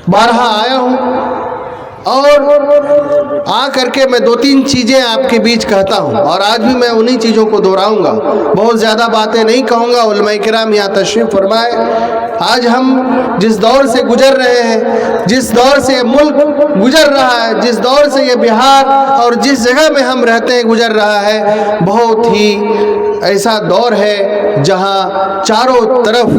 بارہا آیا ہوں اور آ کر کے میں 2-3 چیزیں آپ کے بیچ کہتا ہوں، اور آج بھی میں انہی چیزوں کو دہراؤں گا، بہت زیادہ باتیں نہیں کہوں گا۔ علماء کرام یہاں تشریف فرمائے۔ آج ہم جس دور سے گزر رہے ہیں، جس دور سے ملک گزر رہا ہے، جس دور سے یہ بہار اور جس جگہ میں ہم رہتے ہیں گزر رہا ہے، بہت ہی ایسا دور ہے جہاں چاروں طرف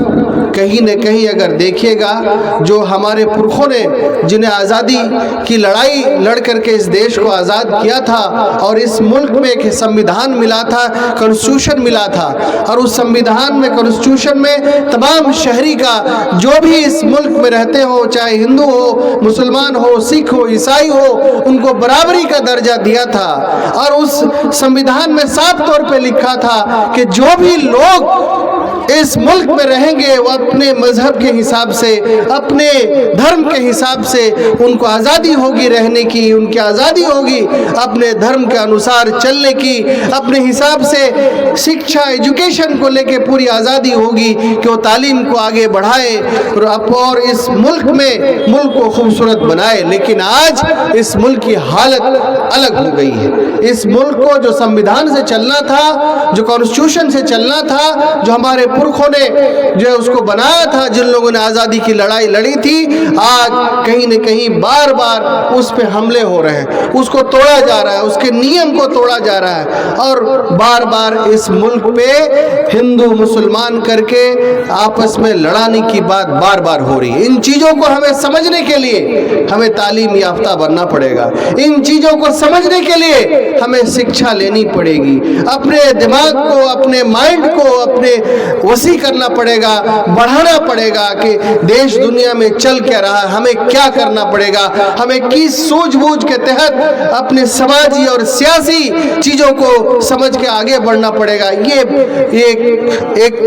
کہیں نہ کہیں اگر دیکھیے گا، جو ہمارے پرکھوں نے جنہیں آزادی کی لڑائی لڑ کر کے اس دیش کو آزاد کیا تھا، اور اس ملک میں ایک سنویدھان ملا تھا، کنسٹیٹیوشن ملا تھا، اور اس سنویدھان میں، کنسٹیٹیوشن میں تمام شہری کا، جو بھی اس ملک میں رہتے ہو، چاہے ہندو ہو، مسلمان ہو، سکھ ہو، عیسائی ہو، ان کو برابری کا درجہ دیا تھا۔ اور اس سنویدھان میں صاف طور پہ لکھا تھا کہ جو بھی لوگ اس ملک میں رہیں گے وہ اپنے مذہب کے حساب سے، اپنے دھرم کے حساب سے ان کو آزادی ہوگی رہنے کی، ان کی آزادی ہوگی اپنے دھرم کے انوسار چلنے کی، اپنے حساب سے شکشا، ایجوکیشن کو لے کے پوری آزادی ہوگی کہ وہ تعلیم کو آگے بڑھائے اور اس ملک میں ملک کو خوبصورت بنائے۔ لیکن آج اس ملک کی حالت الگ ہو گئی ہے۔ اس ملک کو جو سنویدھان سے چلنا تھا، جو کانسٹیٹیوشن سے چلنا تھا، جو ہمارے پرکھوں نے جو ہے اس کو بنایا تھا، جن لوگوں نے آزادی کی لڑائی لڑی تھی، آج کہیں نہ کہیں بار بار اس پہ حملے ہو رہے ہیں، اس کو توڑا جا رہا ہے، اس کے نیم کو توڑا جا رہا ہے، اور بار بار اس ملک پہ ہندو مسلمان کر کے آپس میں لڑانے کی بات بار بار ہو رہی ہے۔ ان چیزوں کو ہمیں سمجھنے کے لیے ہمیں تعلیم یافتہ بننا پڑے گا۔ ان چیزوں کو سمجھنے کے لیے ہمیں شکشا لینی پڑے گی، اپنے دماغ کو، اپنے مائنڈ کو اپنے وسیع کرنا پڑے گا، بڑھانا پڑے گا کہ دیش دنیا میں چل کیا رہا ہے، ہمیں کیا کرنا پڑے گا، ہمیں کس سوجھ بوجھ کے تحت اپنے سماجی اور سیاسی چیزوں کو سمجھ کے آگے بڑھنا پڑے گا۔ یہ ایک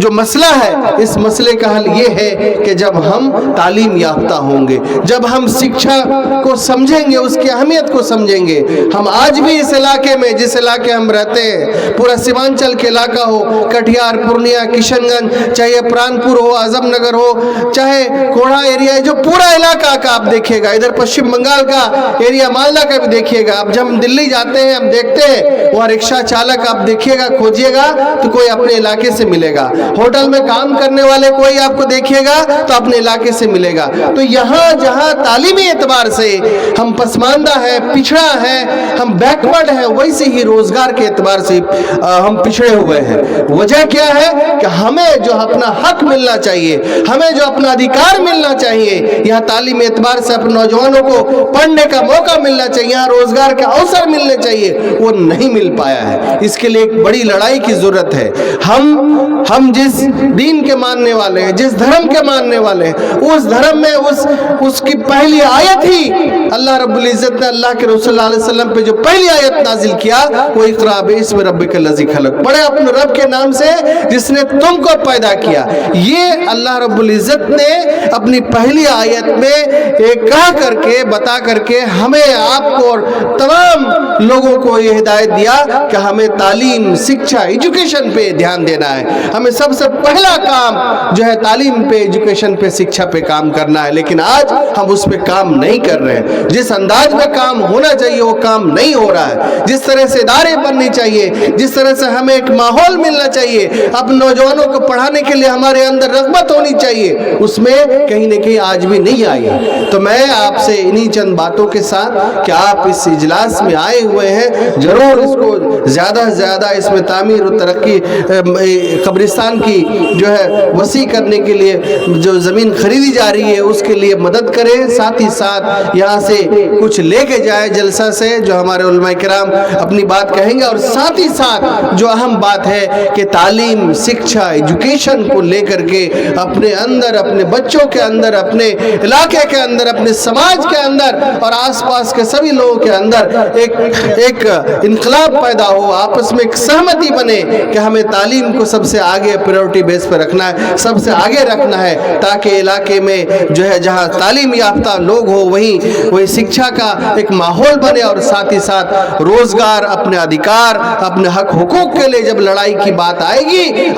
جو مسئلہ ہے، اس مسئلے کا حل یہ ہے کہ جب ہم تعلیم یافتہ ہوں گے، جب ہم شکشا کو سمجھیں گے، اس کی اہمیت کو سمجھیں گے۔ ہم آج بھی اس علاقے میں، جس علاقے ہم رہتے ہیں، پورا سیمانچل کے علاقہ ہو، کٹیہار، پورنیہ، کشن گنج، چاہے پرانپور ہو، اعظم نگر ہو، چاہے کوڑھا ایریا ہے، جو پورا علاقہ کا آپ دیکھیے گا، ادھر پشچم بنگال کا ایریا مالدہ کا بھی دیکھیے گا۔ اب جب ہم دلی جاتے ہیں، ہم دیکھتے ہیں وہاں رکشہ چالک آپ دیکھیے گا، کھوجیے گا تو کوئی اپنے علاقے سے ملے گا، ہوٹل میں کام کرنے والے کوئی آپ کو دیکھیے گا تو اپنے علاقے سے ملے گا۔ تو یہاں جہاں تعلیمی اعتبار سے ہم پسماندہ ہیں، پچھڑا ہے، ہم بیکورڈ ہیں، ویسے ہی روزگار کے اعتبار سے ہم پچھڑے ہوئے ہیں۔ وجہ کیا ہے کہ ہمیں جو اپنا حق ملنا چاہیے، ہمیں جو اپنا ادھیکار ملنا چاہیے، یہاں تعلیم اعتبار سے اپنے نوجوانوں کو پڑھنے کا موقع ملنا چاہیے، یہاں روزگار کے اوسر ملنے چاہیے، وہ نہیں مل پایا ہے۔ اس کے لیے ایک بڑی لڑائی کی ضرورت ہے۔ ہم جس دین کے ماننے والے ہیں، جس دھرم کے ماننے والے ہیں، اس دھرم میں اس کی پہلی آیت ہی اللہ رب العزت نے اللہ کے رسول صلی اللہ علیہ وسلم پہ جو پہلی آیت نازل کیا وہ اقرأ باسم ربک الذی خلق، پڑھے اپنے رب کے نام سے جس نے تم کو پیدا کیا۔ یہ اللہ رب العزت نے اپنی پہلی آیت میں ایک کہا کر کے، بتا کر کے ہمیں، آپ کو اور تمام لوگوں کو یہ ہدایت دیا کہ ہمیں تعلیم، شکشا، ایجوکیشن پہ دھیان دینا ہے۔ ہمیں سب سے پہلا کام جو ہے تعلیم پہ، ایجوکیشن پہ، شکشا پہ کام کرنا ہے، لیکن آج ہم اس پہ کام نہیں کر رہے ہیں۔ جس انداز میں کام ہونا چاہیے وہ کام نہیں ہو رہا ہے۔ جس طرح سے ادارے بننے چاہیے، جس طرح سے ہمیں ایک ماحول ملنا چاہیے، اپنے نوجوانوں کو پڑھانے کے لیے ہمارے اندر رغبت ہونی چاہیے، اس میں کہیں نہ کہیں آج بھی نہیں آئی ہے۔ تو میں آپ سے انہی چند باتوں کے ساتھ کہ آپ اس اجلاس میں آئے ہوئے ہیں، ضرور اس کو زیادہ سے زیادہ اس میں تعمیر و ترقی، قبرستان کی جو ہے وسیع کرنے کے لیے جو زمین خریدی جا رہی ہے اس کے لیے مدد کریں، ساتھ ہی ساتھ یہاں سے کچھ لے کے جائے جلسہ سے، جو ہمارے علماء کرام اپنی بات کہیں گے، اور ساتھ ہی ساتھ جو اہم بات ہے کہ تعلیم، شکشا، ایجوکیشن کو لے کر کے اپنے اندر، اپنے بچوں کے اندر، اپنے علاقے کے اندر، اپنے سماج کے اندر اور آس پاس کے سبھی لوگوں کے اندر ایک انقلاب پیدا ہو، آپس میں ایک سہمتی بنے کہ ہمیں تعلیم کو سب سے آگے پریورٹی بیس پہ رکھنا ہے، سب سے آگے رکھنا ہے، تاکہ علاقے میں جو ہے جہاں تعلیم یافتہ لوگ ہو وہی شکشا کا ایک ماحول بنے، اور ساتھ ہی ساتھ روزگار، اپنے ادھیکار، اپنے حق حقوق کے لیے جب لڑائی کی بات آئے گی،